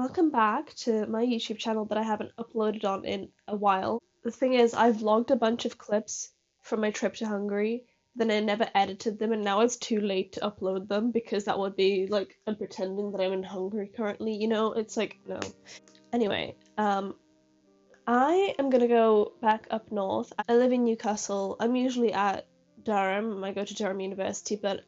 Welcome back to my YouTube channel that I haven't uploaded on in a while. The thing is, I vlogged a bunch of clips from my trip to Hungary, then I never edited them, and now it's too late to upload them because that would be like, I'm pretending that I'm in Hungary currently, you know? It's like, no. Anyway, I am gonna go back up north. I live in Newcastle. I'm usually at Durham. I go to Durham University, but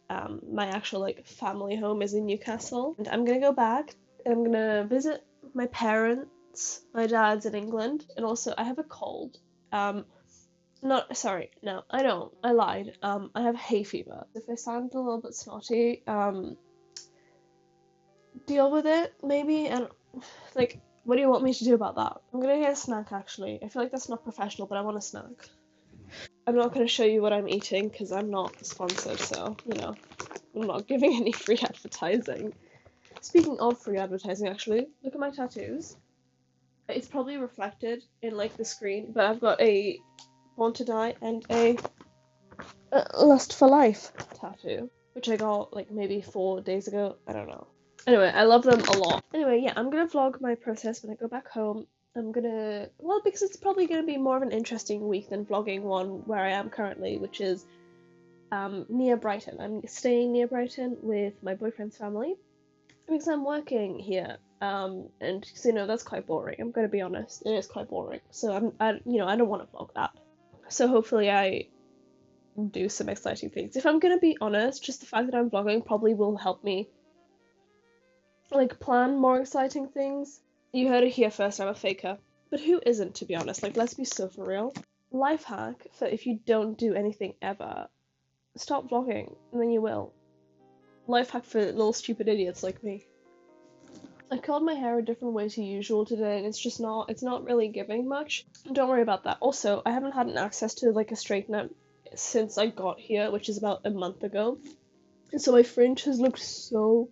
my actual like family home is in Newcastle. And I'm gonna go back and I'm gonna visit my parents. My dad's in England, and also I have a cold. Not sorry, no, I don't. I lied. I have hay fever. If I sound a little bit snotty, deal with it maybe. And like, what do you want me to do about that? I'm gonna get a snack actually. I feel like that's not professional, but I want a snack. I'm not gonna show you what I'm eating because I'm not sponsored, so you know, I'm not giving any free advertising. Speaking of free advertising, actually, look at my tattoos. It's probably reflected in like the screen, but I've got a Born to Die and a Lust for Life tattoo, which I got like maybe 4 days ago. I don't know. Anyway, I love them a lot. Anyway, yeah, I'm gonna vlog my process when I go back home. I'm gonna, well, because it's probably gonna be more of an interesting week than vlogging one where I am currently, which is near Brighton. I'm staying near Brighton with my boyfriend's family because I'm working here. And you know, that's quite boring. I'm gonna be honest, it is quite boring. So I don't want to vlog that. So hopefully I do some exciting things. If I'm gonna be honest, just the fact that I'm vlogging probably will help me like plan more exciting things. You heard it here first, I'm a faker. But who isn't, to be honest? Like, let's be so for real. Life hack for if you don't do anything ever, stop vlogging and then you will. Life hack for little stupid idiots like me. I curled my hair a different way to usual today, and it's not really giving much. Don't worry about that. Also, I haven't had an access to like a straightener since I got here, which is about a month ago. And so my fringe has looked so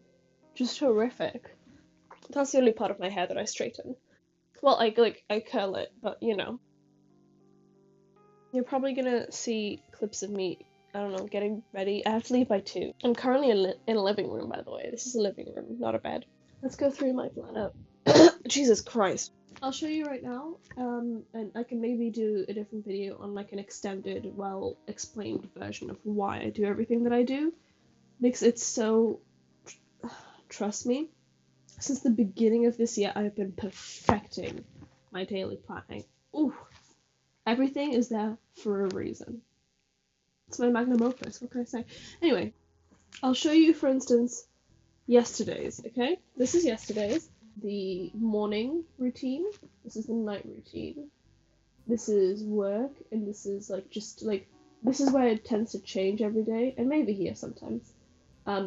just horrific. That's the only part of my hair that I straighten. Well, I curl it, but you know. You're probably gonna see clips of me, I don't know, getting ready. I have to leave by 2. I'm currently in a living room, by the way. This is a living room, not a bed. Let's go through my planner. Jesus Christ. I'll show you right now, and I can maybe do a different video on like an extended, well-explained version of why I do everything that I do. Because it's so... Trust me, since the beginning of this year, I've been perfecting my daily planning. Ooh, everything is there for a reason. It's my magnum opus, what can I say? Anyway, I'll show you, for instance, yesterday's, okay? This is yesterday's. The morning routine. This is the night routine. This is work, and this is like this is where it tends to change every day, and maybe here sometimes.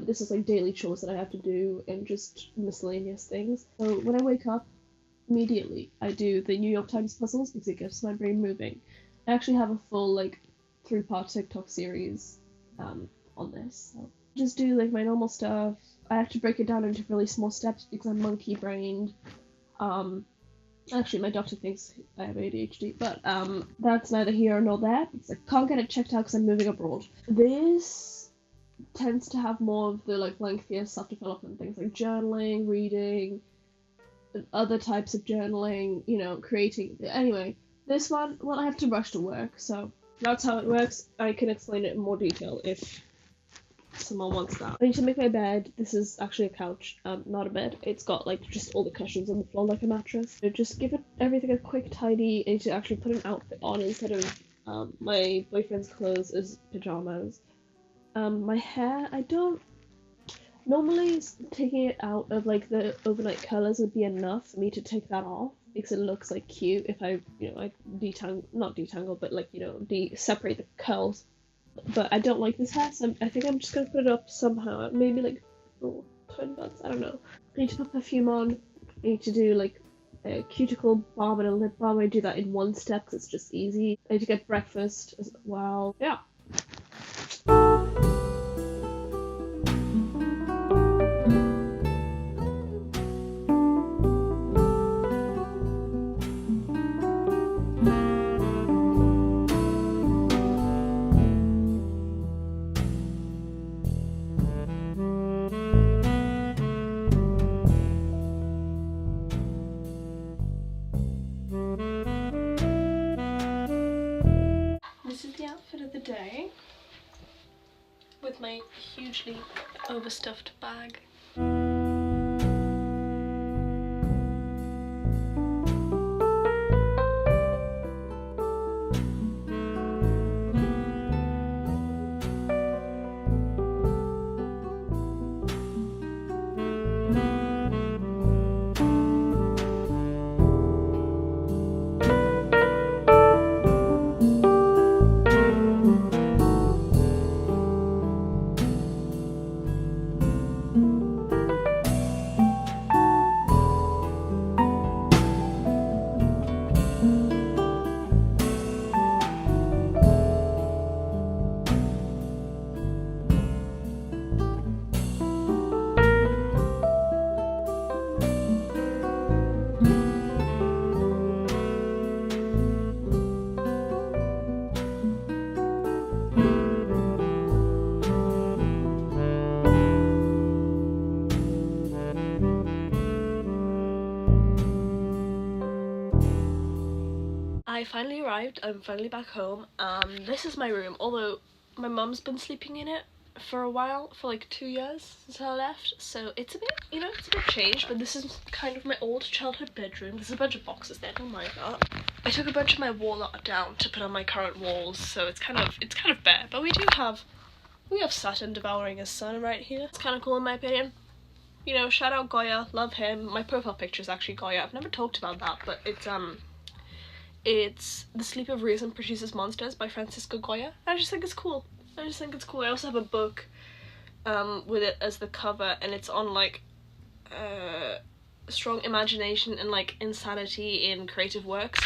This is like daily chores that I have to do and just miscellaneous things. So when I wake up, immediately I do the New York Times puzzles because it gets my brain moving. I actually have a full like 3-part TikTok series on this. So just do like my normal stuff. I have to break it down into really small steps because I'm monkey brained. Actually my doctor thinks I have ADHD, but that's neither here nor there because I can't get it checked out because I'm moving abroad. This tends to have more of the like lengthier self-development things like journaling, reading, and other types of journaling, you know, creating. Anyway, this one, well, I have to rush to work, so that's how it works. I can explain it in more detail if someone wants that. I need to make my bed. This is actually a couch, not a bed. It's got like just all the cushions on the floor like a mattress. So just give it everything a quick tidy. I need to actually put an outfit on instead of my boyfriend's clothes as pajamas. My hair, I don't... Normally, taking it out of, like, the overnight colours would be enough for me to take that off, because it looks, like, cute if I, you know, I not detangle, but, like, you know, separate the curls. But I don't like this hair, so I think I'm just gonna put it up somehow. Maybe, like, twin buds, I don't know. I need to put perfume on. I need to do, like, a cuticle balm and a lip balm. I do that in one step, because it's just easy. I need to get breakfast as well. Yeah. with my hugely overstuffed bag. I finally arrived. I'm finally back home. This is my room, although my mum's been sleeping in it for a while, for like 2 years since I left, so it's a bit, you know, it's a bit changed, but this is kind of my old childhood bedroom. There's a bunch of boxes there, don't mind that. I took a bunch of my wall art down to put on my current walls, so it's kind of bare, but we have Saturn devouring his son right here. It's kind of cool in my opinion. You know, shout out Goya, love him. My profile picture is actually Goya. I've never talked about that, but it's The Sleep of Reason Produces Monsters by Francisco Goya. I just think it's cool. I also have a book with it as the cover, and it's on like strong imagination and like insanity in creative works.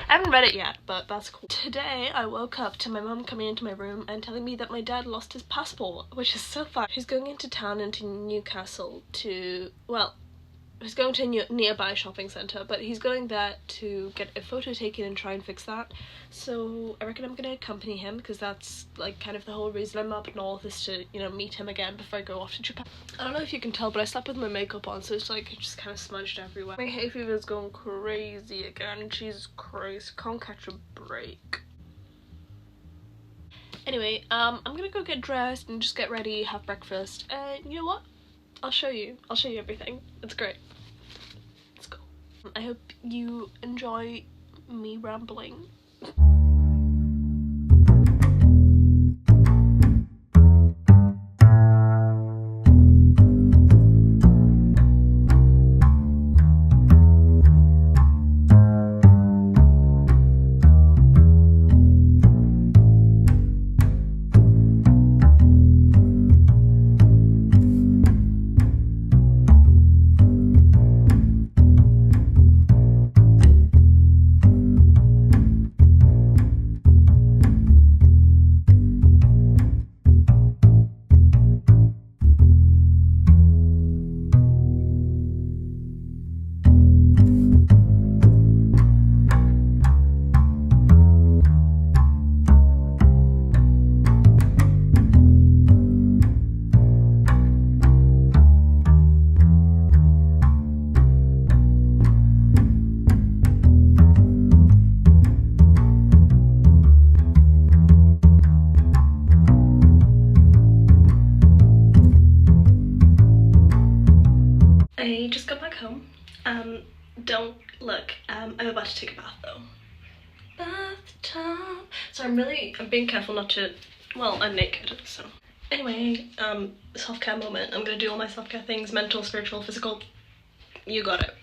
I haven't read it yet, but that's cool. Today I woke up to my mum coming into my room and telling me that my dad lost his passport, which is so fun. He's going into town, into Newcastle to, well, he's going to a nearby shopping centre, but he's going there to get a photo taken and try and fix that. So I reckon I'm going to accompany him, because that's like kind of the whole reason I'm up north, is to, you know, meet him again before I go off to Japan. I don't know if you can tell, but I slept with my makeup on, so it's like just kind of smudged everywhere. My hay fever's going crazy again. Jesus Christ, can't catch a break. Anyway, I'm gonna go get dressed and just get ready, have breakfast, and you know what? I'll show you everything. It's great. Let's go. I hope you enjoy me rambling. I just got back home. Don't look. I'm about to take a bath though. Bathtub. So I'm being careful not to, well, I'm naked, so. Anyway, self-care moment. I'm gonna do all my self-care things, mental, spiritual, physical. You got it.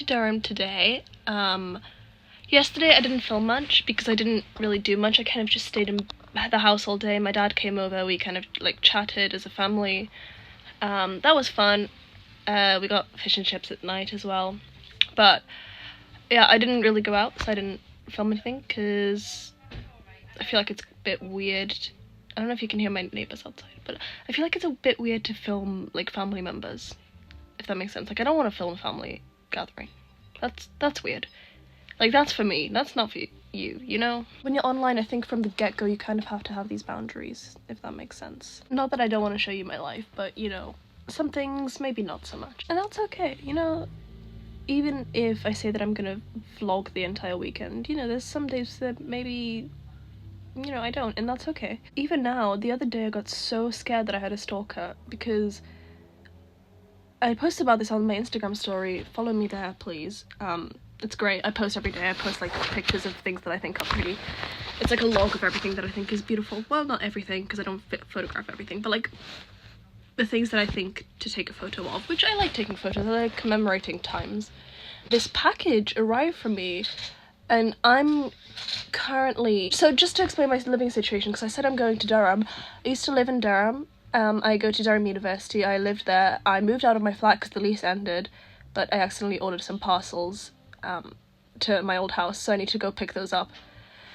to Durham today. Yesterday I didn't film much because I didn't really do much. I kind of just stayed in the house all day. My dad came over, we kind of like chatted as a family. That was fun. We got fish and chips at night as well. But yeah, I didn't really go out, so I didn't film anything because I feel like it's a bit weird. I don't know if you can hear my neighbours outside, but I feel like it's a bit weird to film like family members, if that makes sense. Like, I don't want to film a family gathering. That's weird. Like, that's for me, that's not for you, you know? When you're online, I think from the get-go you kind of have to have these boundaries, if that makes sense. Not that I don't want to show you my life, but, you know, some things maybe not so much. And that's okay, you know? Even if I say that I'm gonna vlog the entire weekend, you know, there's some days that maybe, you know, I don't, and that's okay. Even now, the other day I got so scared that I had a stalker because I posted about this on my Instagram story. Follow me there, please. It's great. I post every day. I post like pictures of things that I think are pretty. It's like a log of everything that I think is beautiful. Well, not everything, because I don't photograph everything, but like the things that I think to take a photo of, which I like taking photos. I like commemorating times. This package arrived for me, and I'm currently... So just to explain my living situation, because I said I'm going to Durham. I used to live in Durham. I go to Durham University. I lived there. I moved out of my flat because the lease ended, but I accidentally ordered some parcels to my old house, so I need to go pick those up,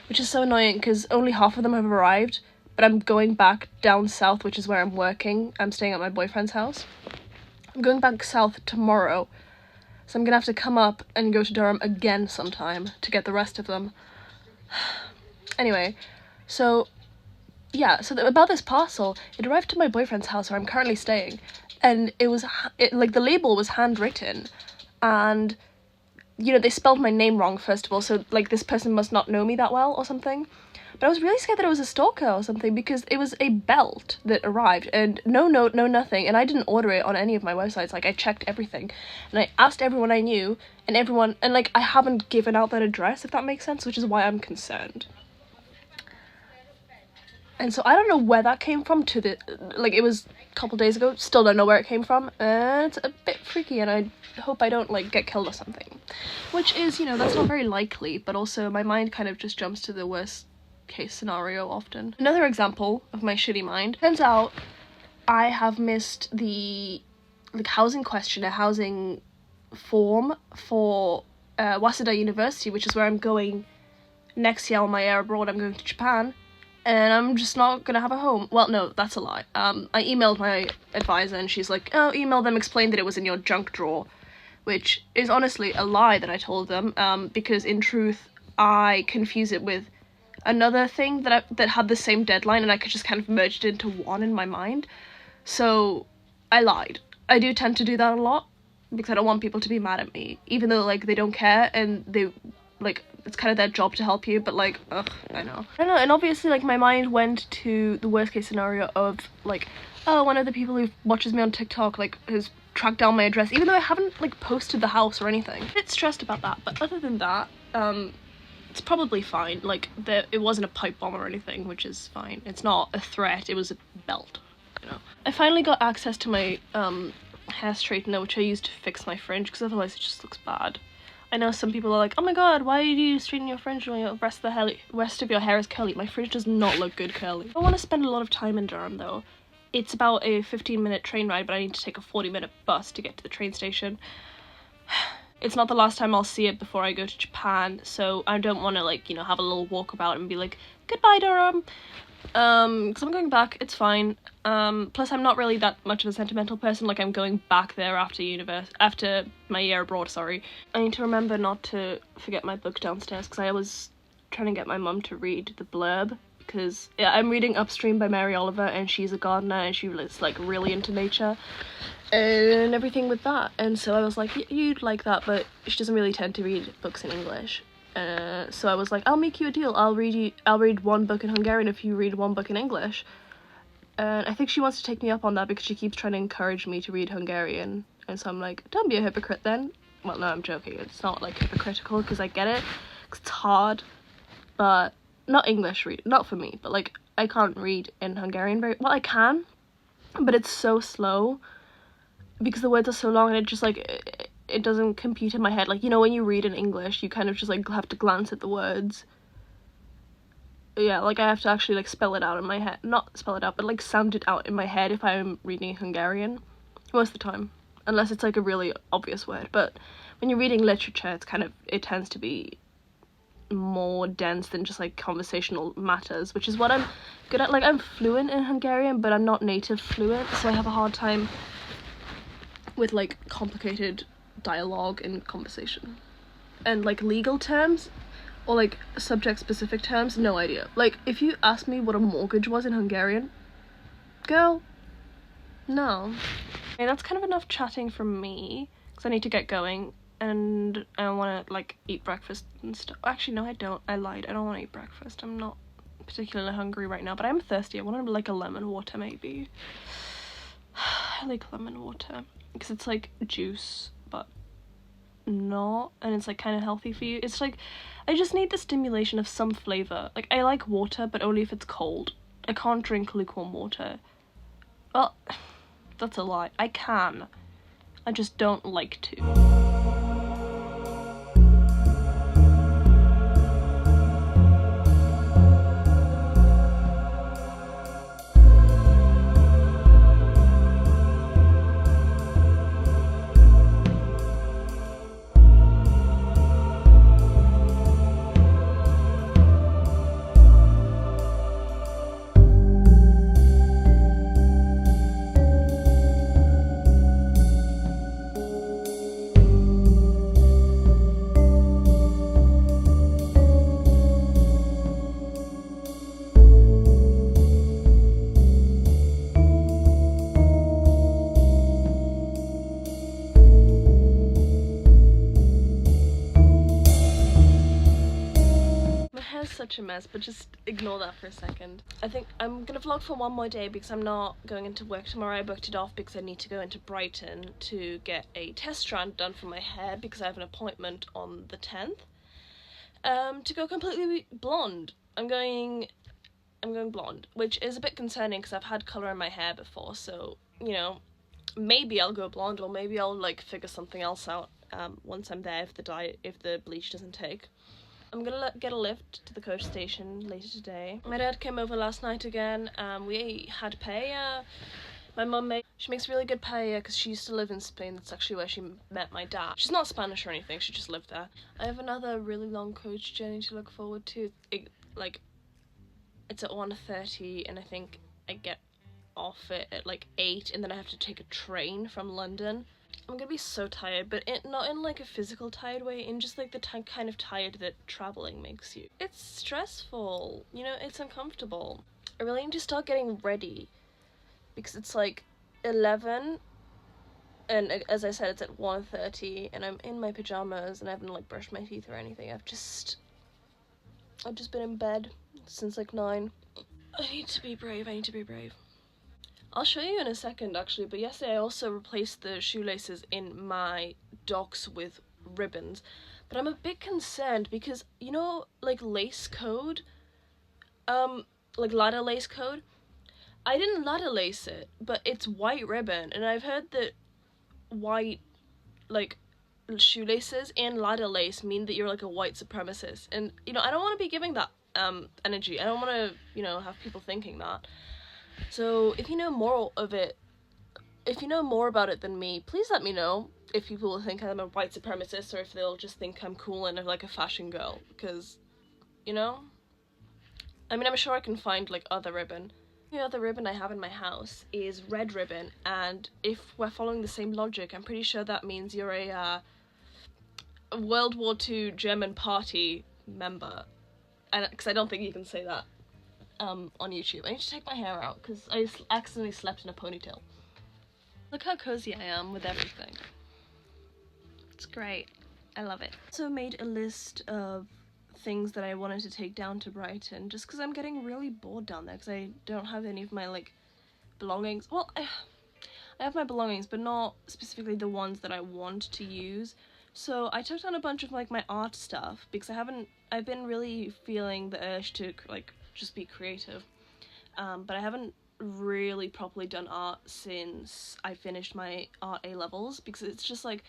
which is so annoying because only half of them have arrived, but I'm going back down south, which is where I'm working. I'm staying at my boyfriend's house. I'm going back south tomorrow, so I'm gonna have to come up and go to Durham again sometime to get the rest of them. Anyway, so yeah, so about this parcel, it arrived to my boyfriend's house where I'm currently staying, and like the label was handwritten, and you know, they spelled my name wrong, first of all, so like this person must not know me that well or something. But I was really scared that it was a stalker or something, because it was a belt that arrived, and no note, no nothing, and I didn't order it on any of my websites. Like, I checked everything, and I asked everyone I knew, and like, I haven't given out that address, if that makes sense, which is why I'm concerned. And so I don't know where that came from like, it was a couple days ago, still don't know where it came from, and it's a bit freaky, and I hope I don't, like, get killed or something. Which is, you know, that's not very likely, but also my mind kind of just jumps to the worst case scenario often. Another example of my shitty mind, turns out I have missed the, like, housing questionnaire, housing form for Waseda University, which is where I'm going next year on my year abroad. I'm going to Japan. And I'm just not gonna have a home. Well, no, that's a lie. I emailed my advisor and she's like, oh, email them, explain that it was in your junk drawer, which is honestly a lie that I told them, because in truth, I confuse it with another thing that had the same deadline, and I could just kind of merged it into one in my mind. So I lied. I do tend to do that a lot because I don't want people to be mad at me, even though, like, they don't care and they, like, it's kind of their job to help you, but, like, ugh, I know. And obviously, like, my mind went to the worst case scenario of, like, oh, one of the people who watches me on TikTok, like, has tracked down my address, even though I haven't, like, posted the house or anything. I'm a bit stressed about that, but other than that, it's probably fine. Like, it wasn't a pipe bomb or anything, which is fine. It's not a threat, it was a belt, you know. I finally got access to my, hair straightener, which I used to fix my fringe, because otherwise it just looks bad. I know some people are like, oh my god, why do you straighten your fringe when the rest of your hair is curly? My fringe does not look good curly. I want to spend a lot of time in Durham though. It's about a 15-minute train ride, but I need to take a 40-minute bus to get to the train station. It's not the last time I'll see it before I go to Japan, so I don't want to, like, you know, have a little walkabout and be like, goodbye Durham! Because I'm going back, it's fine. Plus I'm not really that much of a sentimental person, like, I'm going back there after my year abroad, sorry. I need to remember not to forget my book downstairs, because I was trying to get my mum to read the blurb, because, yeah, I'm reading Upstream by Mary Oliver, and she's a gardener, and she's, like, really into nature, and everything with that, and so I was like, you'd like that, but she doesn't really tend to read books in English. So I was like, I'll make you a deal. I'll read one book in Hungarian if you read one book in English. And I think she wants to take me up on that because she keeps trying to encourage me to read Hungarian. And so I'm like, don't be a hypocrite then. Well, no, I'm joking. It's not, like, hypocritical, because I get it. 'Cause it's hard. But not English read. Not for me. But, like, I can't read in Hungarian very well. I can, but it's so slow because the words are so long, and it just, like, it doesn't compute in my head. Like, you know, when you read in English, you kind of just like have to glance at the words. Yeah, like I have to actually like spell it out in my head. Not spell it out, but like sound it out in my head if I'm reading Hungarian. Most of the time. Unless it's like a really obvious word. But when you're reading literature, it's kind of, it tends to be more dense than just like conversational matters, which is what I'm good at. Like, I'm fluent in Hungarian, but I'm not native fluent, so I have a hard time with like complicated dialogue and conversation. And like legal terms or like subject specific terms, no idea. Like, if you asked me what a mortgage was in Hungarian, girl, no. Okay, that's kind of enough chatting from me, because I need to get going and I want to like eat breakfast and stuff. Actually, no, I don't. I lied. I don't want to eat breakfast. I'm not particularly hungry right now, but I'm thirsty. I want like a lemon water maybe. I like lemon water because it's like juice, but not, and it's like kind of healthy for you. It's like, I just need the stimulation of some flavor. Like, I like water, but only if it's cold. I can't drink lukewarm water. Well, that's a lie. I can. I just don't like to. My hair's such a mess, but just ignore that for a second. I think I'm gonna vlog for one more day because I'm not going into work tomorrow. I booked it off because I need to go into Brighton to get a test strand done for my hair because I have an appointment on the 10th. To go completely blonde. I'm going blonde, which is a bit concerning because I've had colour in my hair before, so, you know, maybe I'll go blonde or maybe I'll like figure something else out once I'm there if the bleach doesn't take. I'm gonna get a lift to the coach station later today. My dad came over last night again. We had paella. My mum she makes really good paella because she used to live in Spain. That's actually where she met my dad. She's not Spanish or anything, she just lived there. I have another really long coach journey to look forward to. It's at 1:30 and I think I get off it at like 8 and then I have to take a train from London. I'm gonna be so tired, but not in like a physical tired way, in just like the kind of tired that traveling makes you. It's stressful, you know, it's uncomfortable. I really need to start getting ready because it's like 11 and as I said, it's at 1:30 and I'm in my pajamas and I haven't like brushed my teeth or anything. I've just been in bed since like 9. I need to be brave. I'll show you in a second actually, but yesterday I also replaced the shoelaces in my docks with ribbons. But I'm a bit concerned because, you know, like lace code, like ladder lace code, I didn't ladder lace it, but it's white ribbon, and I've heard that white, like, shoelaces and ladder lace mean that you're like a white supremacist, and, you know, I don't want to be giving that, energy. I don't want to, you know, have people thinking that. So if you know more of it, if you know more about it than me, please let me know if people will think I'm a white supremacist or if they'll just think I'm cool and I'm like a fashion girl, because, you know, I mean, I'm sure I can find like other ribbon. The other ribbon I have in my house is red ribbon, and if we're following the same logic, I'm pretty sure that means you're a World War II German party member, and because I don't think you can say that on YouTube. I need to take my hair out because I accidentally slept in a ponytail. Look how cozy I am with everything. It's great. I love it. Also made a list of things that I wanted to take down to Brighton just because I'm getting really bored down there because I don't have any of my like belongings. Well, I have my belongings, but not specifically the ones that I want to use. So I took down a bunch of like my art stuff because I've been really feeling the urge to like just be creative. But I haven't really properly done art since I finished my art A-levels because it's just like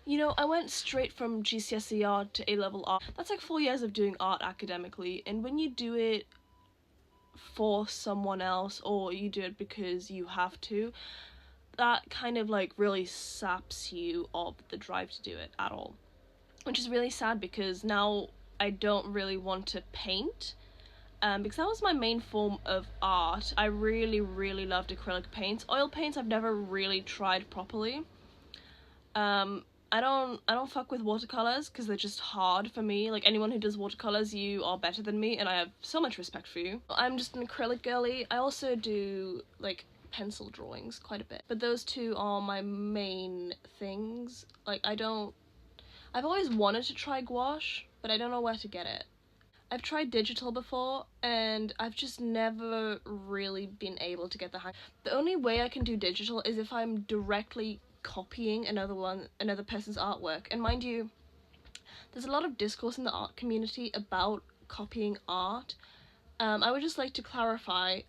You know, I went straight from GCSE art to A-level art. That's like 4 years of doing art academically, and when you do it for someone else or you do it because you have to, that kind of like really saps you of the drive to do it at all. Which is really sad because now I don't really want to paint. Because that was my main form of art. I really, really loved acrylic paints. Oil paints I've never really tried properly. I don't fuck with watercolors because they're just hard for me. Like, anyone who does watercolors, you are better than me, and I have so much respect for you. I'm just an acrylic girly. I also do like pencil drawings quite a bit, but those two are my main things. Like, I've always wanted to try gouache, but I don't know where to get it. I've tried digital before, and I've just never really been able to get the hang. The only way I can do digital is if I'm directly copying another person's artwork. And mind you, there's a lot of discourse in the art community about copying art. I would just like to clarify,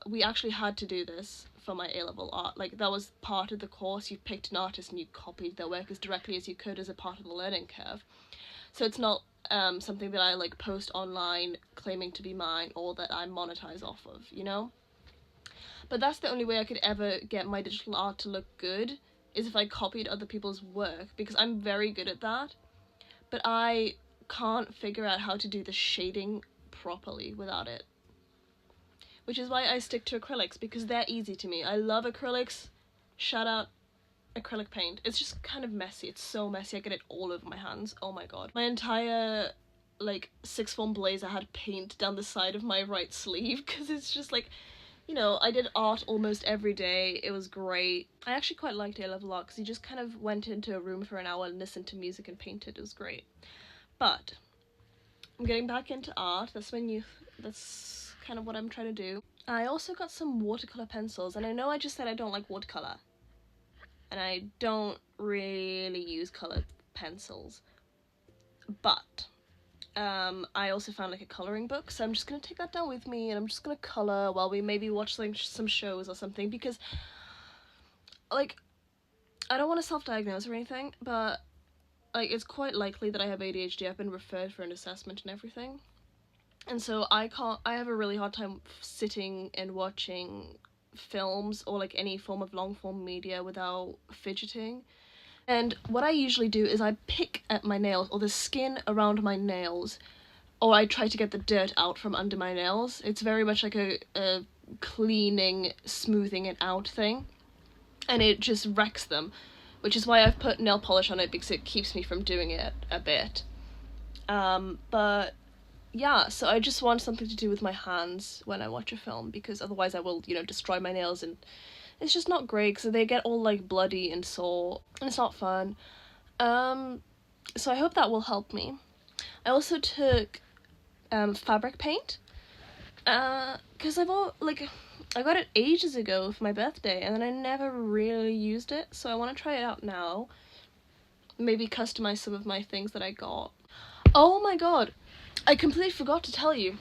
we actually had to do this for my A-level art. Like, that was part of the course. You picked an artist and you copied their work as directly as you could as a part of the learning curve. So it's not something that I like post online claiming to be mine or that I monetize off of, you know? But that's the only way I could ever get my digital art to look good, is if I copied other people's work, because I'm very good at that, but I can't figure out how to do the shading properly without it. Which is why I stick to acrylics, because they're easy to me. I love acrylics. Shout out acrylic paint. It's just kind of messy. It's so messy. I get it all over my hands. Oh my god. My entire like sixth form blazer had paint down the side of my right sleeve because it's just like, you know, I did art almost every day. It was great. I actually quite liked A-level art because you just kind of went into a room for an hour and listened to music and painted. It was great. But I'm getting back into art. That's kind of what I'm trying to do. I also got some watercolor pencils, and I know I just said I don't like watercolor, and I don't really use colored pencils, but I also found like a coloring book, so I'm just gonna take that down with me, and I'm just gonna color while we maybe watch like some shows or something, because like, I don't want to self-diagnose or anything, but like, it's quite likely that I have ADHD. I've been referred for an assessment and everything, and so I have a really hard time sitting and watching films or like any form of long form media without fidgeting. And what I usually do is I pick at my nails, or the skin around my nails, or I try to get the dirt out from under my nails. It's very much like a cleaning, smoothing it out thing, and it just wrecks them, which is why I've put nail polish on it, because it keeps me from doing it a bit. But yeah, so I just want something to do with my hands when I watch a film, because otherwise I will, you know, destroy my nails, and it's just not great because they get all like bloody and sore, and it's not fun. So I hope that will help me. I also took fabric paint, because I got it ages ago for my birthday, and then I never really used it, so I want to try it out now. Maybe customize some of my things that I got. Oh my god, I completely forgot to tell you.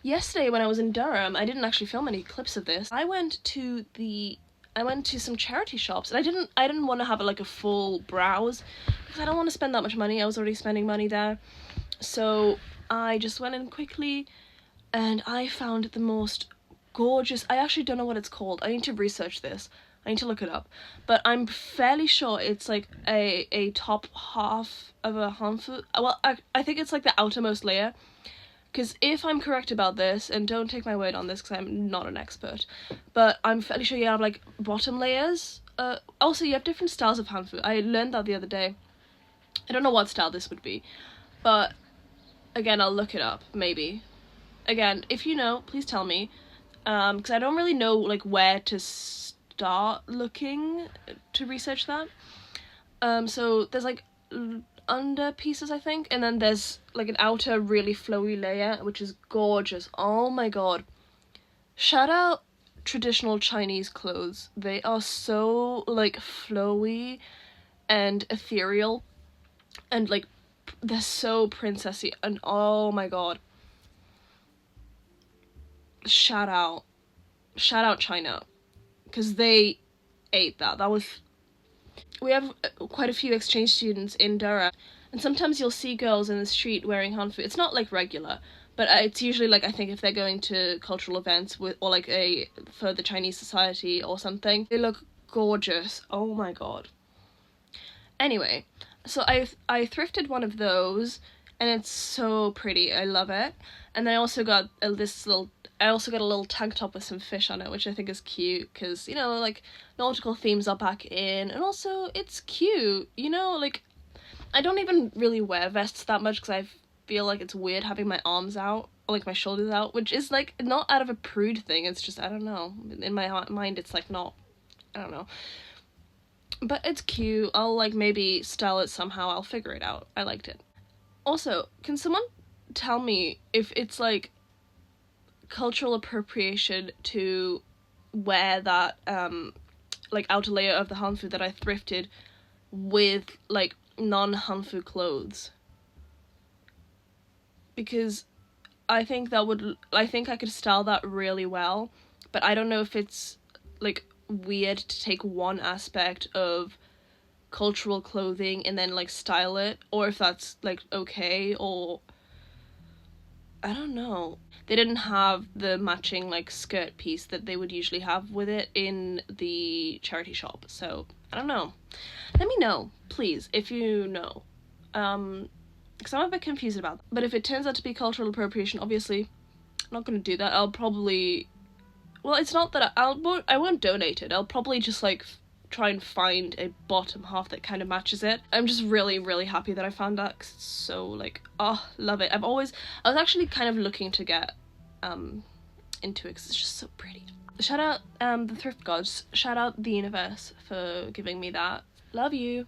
Yesterday when I was in Durham, I didn't actually film any clips of this. I went to some charity shops, and I didn't want to have like a full browse because I don't want to spend that much money. I was already spending money there. So I just went in quickly, and I found the most gorgeous, I actually don't know what it's called. I need to research this. I need to look it up. But I'm fairly sure it's like a top half of a hanfu. Well, I think it's like the outermost layer. Because if I'm correct about this, and don't take my word on this because I'm not an expert, but I'm fairly sure you have like bottom layers. Also, you have different styles of hanfu. I learned that the other day. I don't know what style this would be, but again, I'll look it up, maybe. Again, if you know, please tell me, because I don't really know like where to start looking to research that. So there's like under pieces, I think, and then there's like an outer really flowy layer, which is gorgeous. Oh my god, shout out traditional Chinese clothes. They are so like flowy and ethereal, and like they're so princessy, and oh my god, shout out China, because they ate that. That was We have quite a few exchange students in Durham, and sometimes you'll see girls in the street wearing hanfu. It's not like regular, but it's usually like, I think if they're going to cultural events with, or like for the Chinese society or something, they look gorgeous. Oh my god. Anyway, so I thrifted one of those, and it's so pretty. I love it. And then I also got a little tank top with some fish on it, which I think is cute because, you know, like, nautical themes are back in, and also it's cute, you know, like, I don't even really wear vests that much because I feel like it's weird having my arms out, or like my shoulders out, which is like not out of a prude thing, it's just, I don't know, in my mind it's like not, I don't know. But it's cute. I'll like maybe style it somehow. I'll figure it out. I liked it. Also, can someone tell me if it's like cultural appropriation to wear that like outer layer of the hanfu that I thrifted with like non-hanfu clothes? Because I think I could style that really well, but I don't know if it's like weird to take one aspect of cultural clothing and then like style it, or if that's like okay, or I don't know. They didn't have the matching like skirt piece that they would usually have with it in the charity shop, so I don't know. Let me know, please, if you know. Because I'm a bit confused about that. But if it turns out to be cultural appropriation, obviously I'm not going to do that. I'll probably, well, it's not that I won't donate it. I'll probably just like try and find a bottom half that kind of matches it. I'm just really, really happy that I found that, because it's so like, oh, love it. I was actually kind of looking to get into it because it's just so pretty. Shout out the thrift gods. Shout out the universe for giving me that. Love you.